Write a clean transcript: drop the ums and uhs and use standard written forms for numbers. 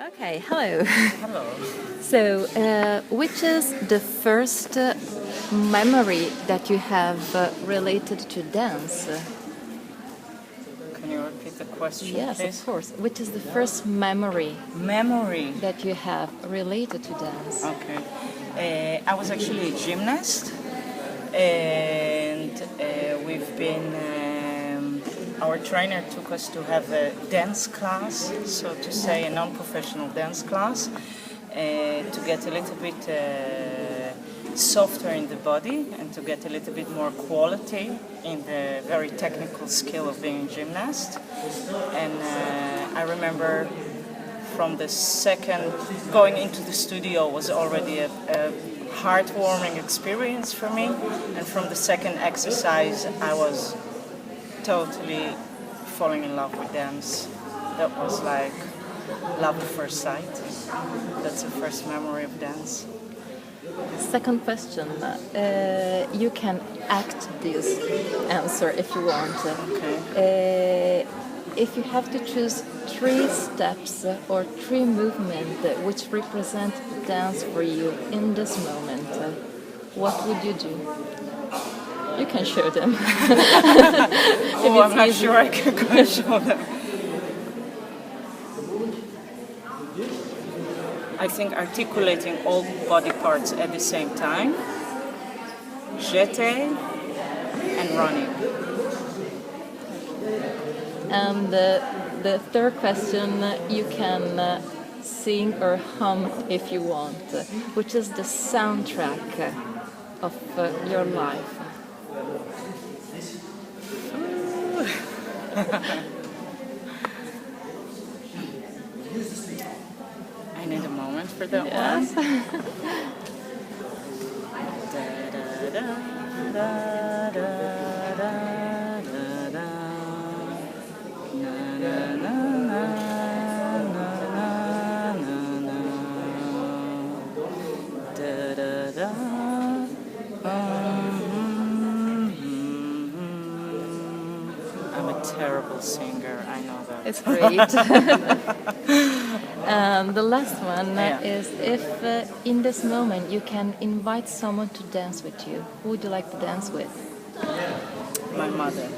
Okay, hello. Hello. So, which is the first memory that you have related to dance? Can you repeat the question, Yes, please? of course. Which is the first memory Memory. that you have related to dance? Okay. I was actually a gymnast, and we've been. Our trainer took us to have a dance class, so to say, a non-professional dance class, to get a little bit softer in the body and to get a little bit more quality in the very technical skill of being a gymnast. And I remember from the second, going into the studio was already a heartwarming experience for me, and from the second exercise I was totally falling in love with dance. That was like love at first sight. That's the first memory of dance. Second question. You can act this answer if you want. Okay. If you have to choose three steps or three movements which represent dance for you in this moment, what would you do? You can show them. Oh, I'm not sure I can go show them. I think articulating all body parts at the same time, jeté, and running. And the third question, you can sing or hum if you want, which is the soundtrack of your life. I need a moment for that Yes. one. Da, da, da, da, da, da, da. Na, na, na, na, na, na, na. Da, da, da. I'm a terrible singer, I know that. It's great. And the last one is if in this moment you can invite someone to dance with you, who would you like to dance with? My mother.